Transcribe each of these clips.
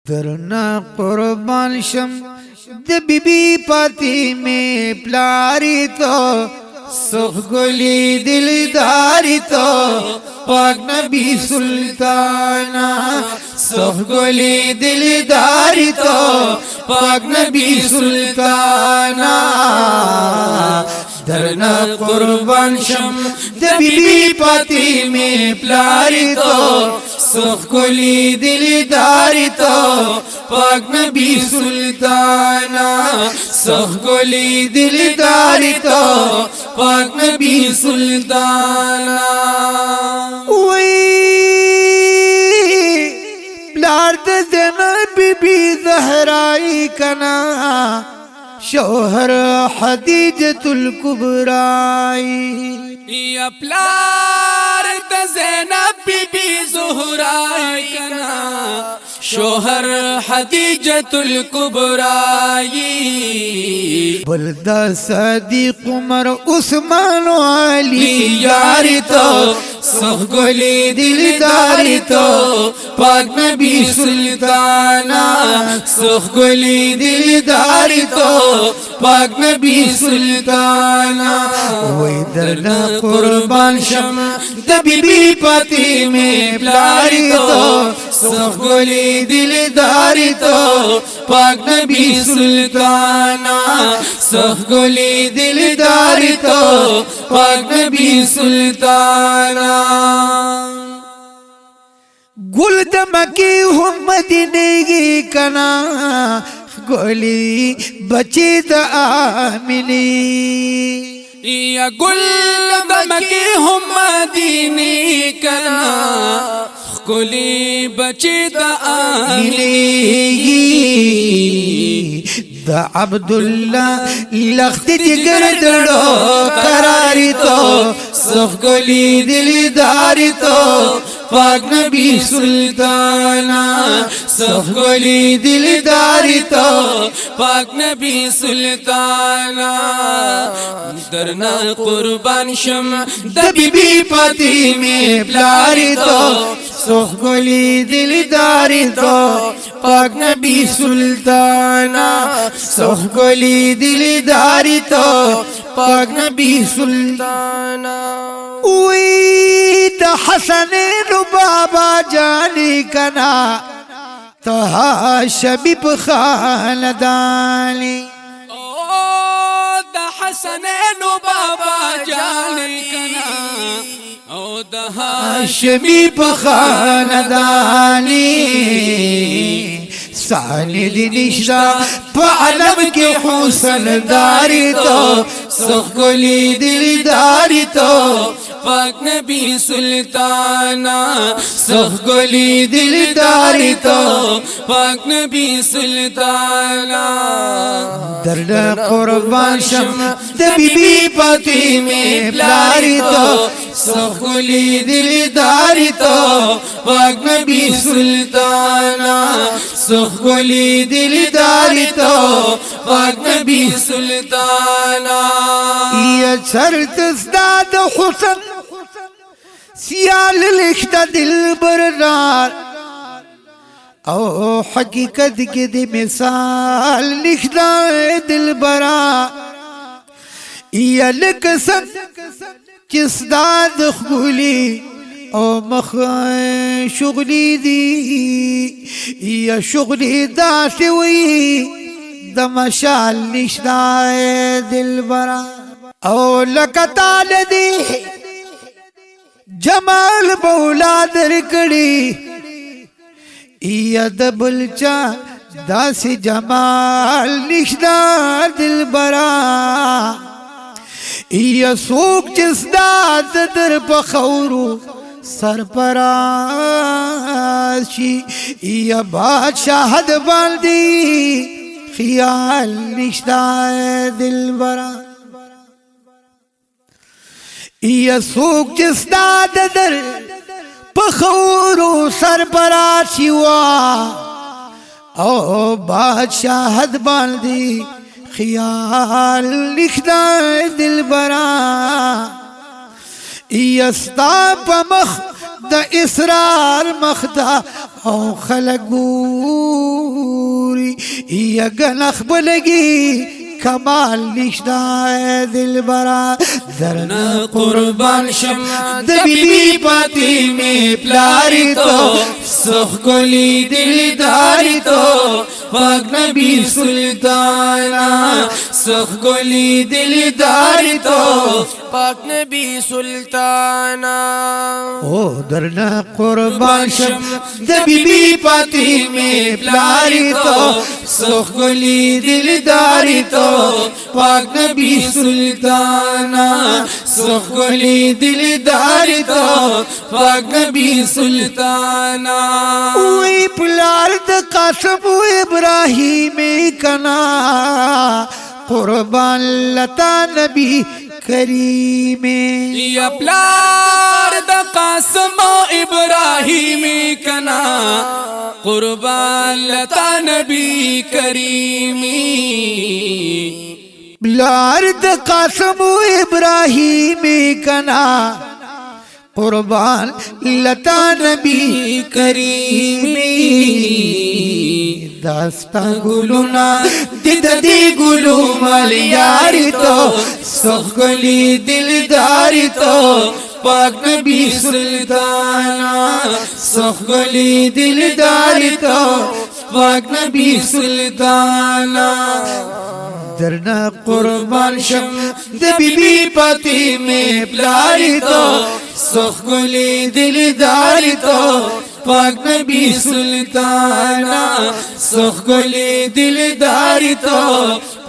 درنا قربان شم د بیبی پاتی میں پلاری تو سخ گلی دلداری تو پاک نبی سلطانا سخ گلی دلداری تو پاک نبی سلطانا درنا قربان شم د بیبی پاتی میں پلاری تو سخ گلی دلداری تو پاک نبی سلطانا سخ گلی دلداری تو پاک نبی سلطانا وی پلار د زینب بی بی زہرائی کنا شوہر خدیجۃ الکبرائی یا پلار د زینب بی بی زہرائی کنا شوہر خدیجۃ الکبرائی بلدہ صدیق عمر عثمان و علی یاری تو سخ گلی دلداری تو پاک نبی سلطانا سخ گلی دلداری تو پاک نبی سلطانا وی درنا قربان شم د بیبی پاتی میں پلاری تو سخ گلی دلداری تو پاک نبی سلطانا سخ گلی دلداری تو پاک نبی سلطانا گل دمکی ہم مدینے کی کنا گولی بچی دا آمینی یا گل دمکی ہم مدینے کنا گلی بچی دا آمینی دا عبداللہ لخت جگر دڑو قراری تو سخ گلی دلداری تو پاک نبی سلطانا سخ گلی دلداری تو پاک نبی سلطانا درنا قربان شم د بیبی پاتی میں پلاری تو سخ گلی دلداری تو پاک نبی سلطانا سخ گلی دلداری تو پاک نبی سلطانا وی دا حسنین بابا جانی کنا تہا شبیب خاندانی دا حسنین بابا جانی کنا او دا شبیب خاندانی ساند نشدا پا علم کی حسن داری تو سخ گلی دلداری تو پاک نبی سلطانا سخ گلی دلداری تو پاک نبی سلطانا درنا قربان شم د بیبی پاتی میں پلاری تو سخ گلی دلداری تو پاک نبی سلطانا سخ گلی دلداری تو پاک نبی سلطانا یا شرط ازداد حسن سیال لشتا دل بردار او حقیقت کی دی مثال لشتا دل برا یا لکسن چس داد خبولی او مخ شغلی دی یا شغلی دا سوی دمشال نشتا دل برا او لکتال دی جمال بولا درکڑی یا دبلچا داسی جمال نشتا دل برا یا سوک جس داد در پخورو سرپراشی یا بادشاہد باندی خیال نشتا دل برا یا سوک جس داد در پخورو سرپراشی وا او بادشاہد باندی خیال لکھنا دل برا یستا پمخ دا اسرار مخدا او خلقو यगन अखबलगी कमाल निशना दिल बरा दरना कुर्बान शम द बीबी पाती में प्यारी तो सुख गोली दिलदारी तो पाक नबी सुल्ताना सुख गोली दिलदारी तो पाक नबी सुल्ताना ओ दरना कुर्बान शम द बीबी पाती में प्यारी तो सुख गोली दिलदारी तो पाक नबी सुल्ताना सुख गोली दिलदारी तो पाक नबी सुल्ताना वही पुलार द कासम इब्राहिम कना कुर्बान लता नबी करीमे या प्यार द कासम इब्राहिम कना कुर्बान लता नबी करीमी प्यार द कासम इब्राहिम कना कुर्बान लता नबी करीमी दास्ता गुलुना दिददी गुलू मल यारी तो सुख गोली दिलदारी तो पाक नबी सुल्ताना सुख गोली दिलदारी तो पाक नबी सुल्ताना दरना कुर्बान शम द बीबी पाती में प्यारी तो सुख गोली दिलदारी तो पाक नबी सुल्ताना सुख गोली दिलदारी तो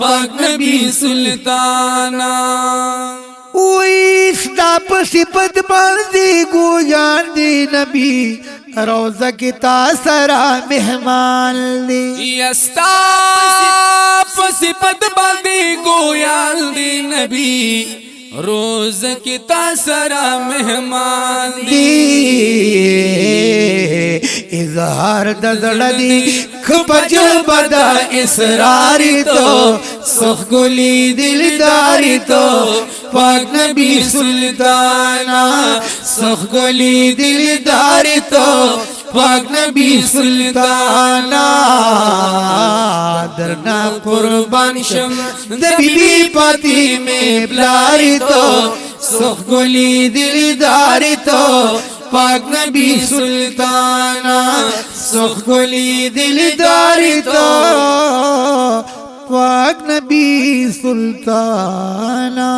पाक नबी सुल्ताना स्ताप सिपत बंदी गुजान दी नबी रोजा की तासरा मेहमान दी यस्ताप सिपत बंदी गुजान दी नबी रोज की तासरा मेहमान दी इजहार दजड़ी खपज बदा इसरारी तो सुख गोली दिलदारी तो पाक नबी सुल्ताना सुख गोली दिलदारी तो पाक नबी सुल्ताना दरना कुर्बान शम द बीबी पाती में प्यारी तो सुख गोली दिलदारी तो पाक नबी सुल्ताना सुख गोली दिलदारी तो पाक नबी सुल्ताना।